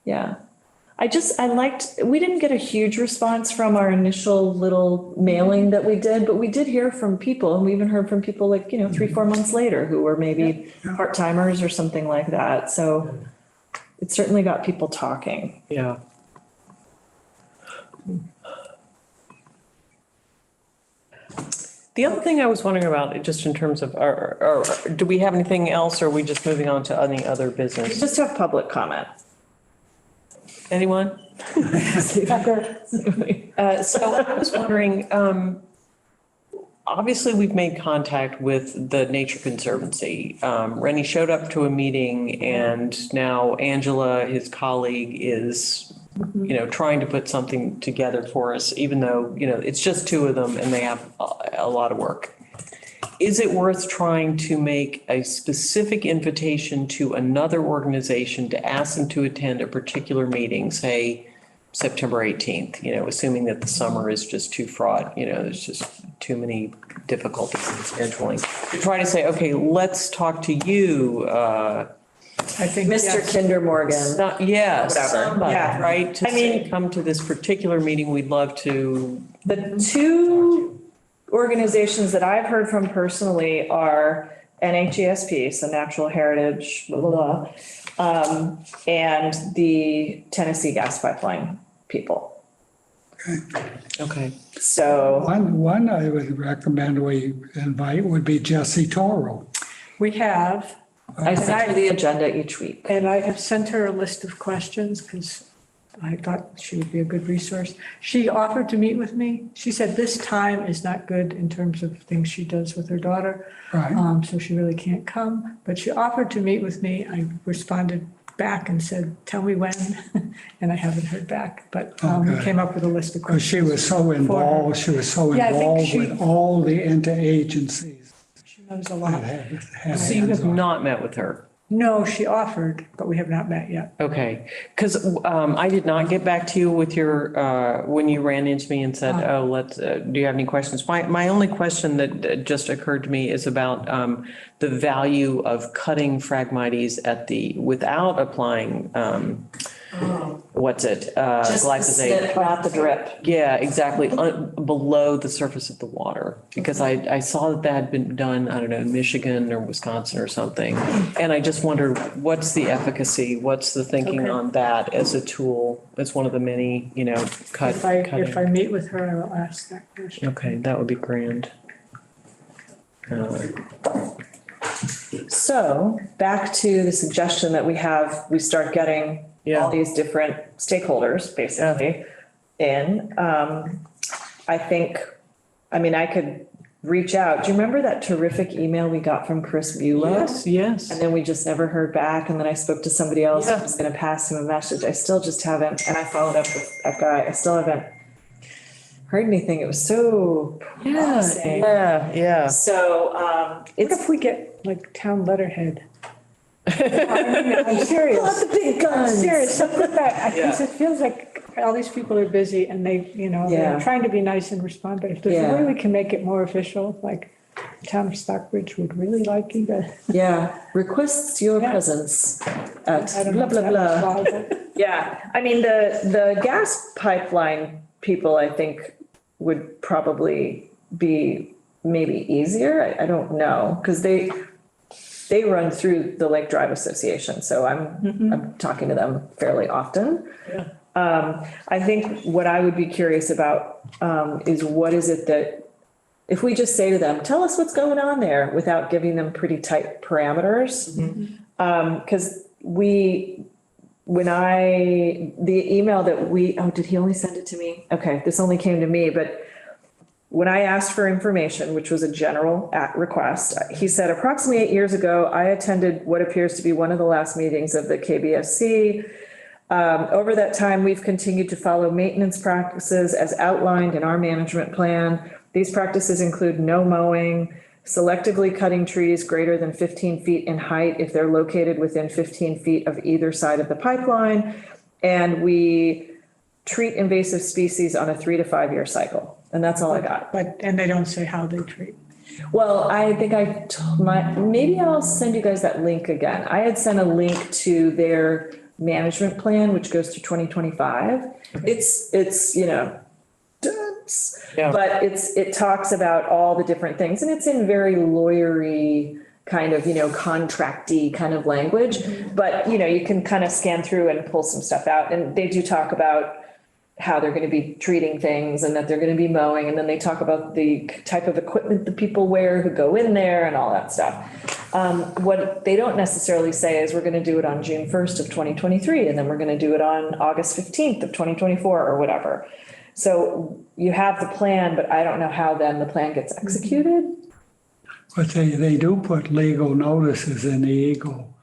S1: Yeah. I liked, we didn't get a huge response from our initial little mailing that we did, but we did hear from people, and we even heard from people like, 3-4 months later who were maybe part-timers or something like that. So it certainly got people talking.
S3: Yeah. The other thing I was wondering about, just in terms of, do we have anything else, or are we just moving on to any other
S1: We
S3: business?
S1: just have public comment.
S3: Anyone? So I was wondering, obviously, we've made contact with the Nature Conservancy. Rennie showed up to a meeting, and now Angela, his colleague, is, trying to put something together for us, even though, it's just two of them and they have a lot of work. Is it worth trying to make a specific invitation to another organization to ask them to attend a particular meeting, say September 18th, assuming that the summer is just too fraught, there's just too many difficulties in scheduling. To try to say, okay, let's talk to you,
S2: I think.
S1: Mr.
S2: yes.
S1: Kinder Morgan.
S3: yes,
S1: Whatever.
S3: somebody,
S1: Yeah.
S3: right? To
S1: I mean-
S3: say, come to this particular meeting, we'd love to.
S1: The two organizations that I've heard from personally are NHESP, so Natural Heritage, blah, blah, blah, and the Tennessee Gas Pipeline people.
S3: Okay.
S1: So,
S4: One I would recommend we invite would be Jessie Toro.
S2: We have,
S1: I send her the agenda each week.
S2: and I have sent her a list of questions because I thought she would be a good resource. She offered to meet with me. She said this time is not good in terms of things she does with her daughter.
S4: Right.
S2: So she really can't come, but she offered to meet with me. I responded back and said, tell me when, and I haven't heard back, but we
S4: Okay.
S2: came up with a list of
S4: Because
S2: questions.
S4: she was so involved,
S2: Yeah, I think
S4: involved
S2: she-
S4: with all the interagencies
S2: She knows a
S4: that
S2: lot.
S4: have
S3: So you have
S4: hands-on.
S3: not met with her?
S2: No, she offered, but we have not met yet.
S3: Okay, because I did not get back to you with your, when you ran into me and said, oh, let's, do you have any questions? My only question that just occurred to me is about the value of cutting Phragmites without applying, what's it? Glyphosate.
S1: Not the drip.
S3: Yeah, exactly, below the surface of the water. Because I saw that had been done, I don't know, in Michigan or Wisconsin or something. And I just wondered, what's the efficacy? What's the thinking
S2: Okay.
S3: on that as a tool? As one of the many,
S2: If I
S3: cutting.
S2: meet with her, I will ask that question.
S3: Okay, that would be grand.
S1: So back to the suggestion that we start getting
S3: Yeah.
S1: all these different stakeholders basically in. I think, I could reach out. Do you remember that terrific email we got from Chris Buelow?
S3: Yes, yes.
S1: And then we just never heard back. And then I spoke to somebody else who
S3: Yeah.
S1: was going to pass him a message. I still just haven't, and I followed up with that guy. I still haven't heard anything. It was so promising.
S3: Yeah.
S1: So,
S2: What if we get like town letterhead I'm serious.
S1: Not the big guns.
S2: I'm serious, something that,
S3: Yeah.
S2: because it feels like all these people are busy and they,
S1: Yeah.
S2: they're trying to be nice and respond, but if there's a
S1: Yeah.
S2: way we can make it more official, like town of Stockbridge would really like you to.
S1: Yeah, requests your
S2: Yeah.
S1: presence
S2: I
S1: at
S2: don't
S1: blah,
S2: know if
S1: blah,
S2: that
S1: blah.
S2: was allowed,
S1: Yeah, I mean, the gas pipeline people, I think, would probably be maybe easier. I don't know, because they run through the Lake Drive Association, so I'm talking to them fairly often. I think what I would be curious about is what is it that, if we just say to them, tell us what's going on there without giving them pretty tight parameters. Because the email that did he only send it to me? Okay, this only came to me, but when I asked for information, which was a general request, he said approximately 8 years ago, I attended what appears to be one of the last meetings of the KBSC. Over that time, we've continued to follow maintenance practices as outlined in our management plan. These practices include no mowing, selectively cutting trees greater than 15 feet in height if they're located within 15 feet of either side of the pipeline. And we treat invasive species on a 3 to 5 year cycle. And that's all I got.
S2: and they don't say how they treat.
S1: Well, I think maybe I'll send you guys that link again. I had sent a link to their management plan, which goes to 2025. It's, dense,
S3: Yeah.
S1: but it talks about all the different things, and it's in very lawyery kind of, contracty kind of language. But, you can kind of scan through and pull some stuff out, and they do talk about how they're going to be treating things and that they're going to be mowing. And then they talk about the type of equipment that people wear who go in there and all that stuff. What they don't necessarily say is we're going to do it on June 1st of 2023, and then we're going to do it on August 15th of 2024 or whatever. So you have the plan, but I don't know how then the plan gets executed.
S4: But they do put legal notices in the Eagle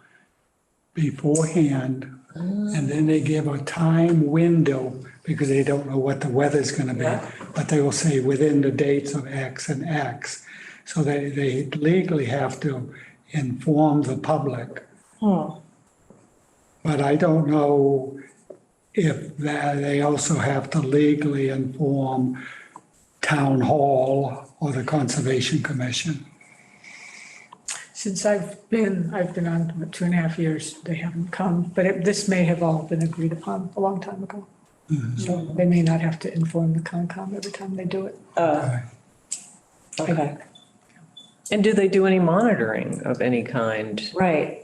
S4: beforehand, and then they give a time window because they don't know what the weather's gonna be. But they will say within the dates of X and X. So they legally have to inform the public. But I don't know if they also have to legally inform town hall or the Conservation Commission.
S2: Since I've been on 2.5 years, they haven't come, but this may have all been agreed upon a long time ago. So they may not have to inform the Concom every time they do it.
S1: Okay,
S3: And do they do any monitoring of any kind?
S1: right.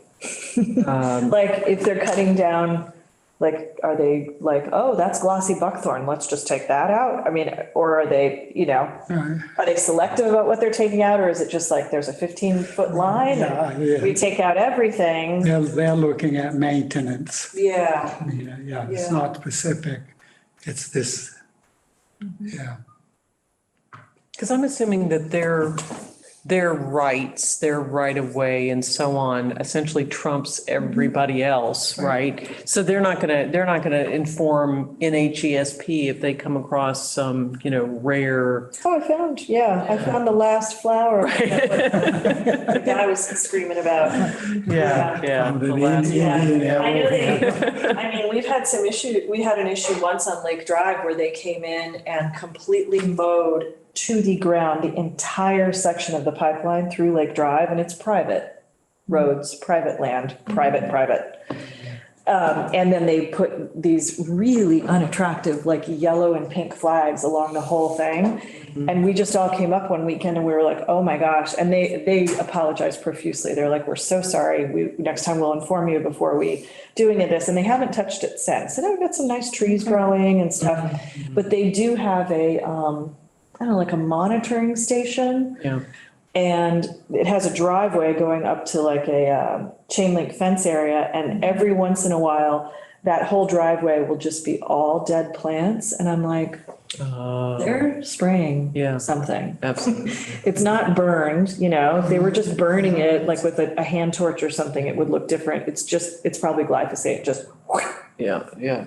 S1: Like if they're cutting down, like, are they like, oh, that's glossy buckthorn, let's just take that out? I mean, or are they, are they selective about what they're taking out, or is it just like there's a 15-foot line?
S4: Yeah,
S1: and
S4: yeah.
S1: we take out everything.
S4: They're looking at maintenance.
S1: Yeah.
S4: It's
S1: Yeah.
S4: not specific. It's this, yeah.
S3: Because I'm assuming that their rights, their right of way and so on essentially trumps everybody else, right? So they're not gonna inform NHESP if they come across some, rare.
S1: Oh, I found the last flower. The guy was screaming about.
S3: Yeah.
S4: The
S3: the last-
S4: Indian
S1: I know
S4: arrow.
S1: I mean, we had an issue once on Lake Drive where they came in and completely mowed to the ground the entire section of the pipeline through Lake Drive, and it's private roads, private land, private. And then they put these really unattractive, like yellow and pink flags along the whole thing. And we just all came up one weekend and we were like, oh my gosh. And they apologized profusely. They're like, we're so sorry. Next time we'll inform you before we do any of this. And they haven't touched it since. And I've got some nice trees growing and stuff. But they do have like a monitoring station.
S3: Yeah.
S1: And it has a driveway going up to like a chain link fence area. And every once in a while, that whole driveway will just be all dead plants. And I'm like, they're spraying something.
S3: Absolutely.
S1: It's not burned, if they were just burning it like with a hand torch or something, it would look different. It's probably glyphosate, just.
S3: Yeah.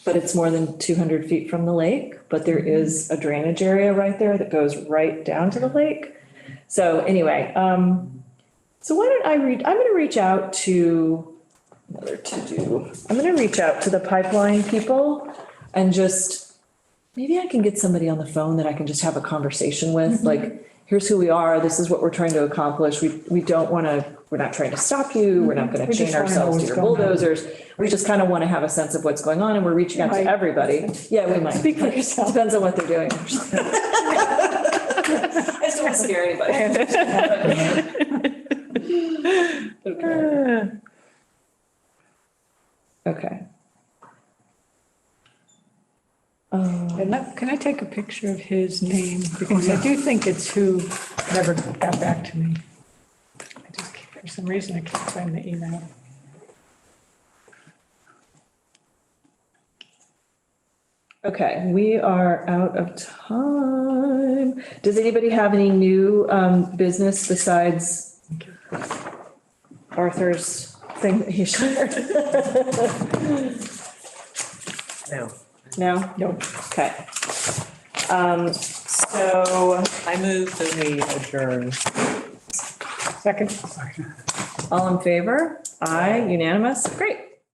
S1: But it's more than 200 feet from the lake, but there is a drainage area right there that goes right down to the lake. So anyway, So why don't I'm gonna reach out to, another to-do, I'm gonna reach out to the pipeline people and just, maybe I can get somebody on the phone that I can just have a conversation with, like, here's who we are, this is what we're trying to accomplish, we don't wanna, we're not trying to stop you, we're not gonna
S2: We just
S1: chain
S2: wanna know
S1: ourselves to
S2: what's
S1: your
S2: going on.
S1: bulldozers. We just kind of wanna have a sense of what's going on, and we're reaching out to
S2: Might.
S1: everybody. Yeah, we might.
S2: Speak for yourself.
S1: Depends on what they're doing. I just don't want to scare anybody. Okay.
S2: Can I take a picture of his name? Because I do think it's who never got back to me. For some reason, I can't find the email.
S1: Okay, we are out of time. Does anybody have any new business besides Arthur's thing that he shared?
S3: No.
S1: No?
S2: No.
S1: Okay. So
S3: I move that we adjourn.
S2: Second.
S1: all in favor? Aye, unanimous? Great.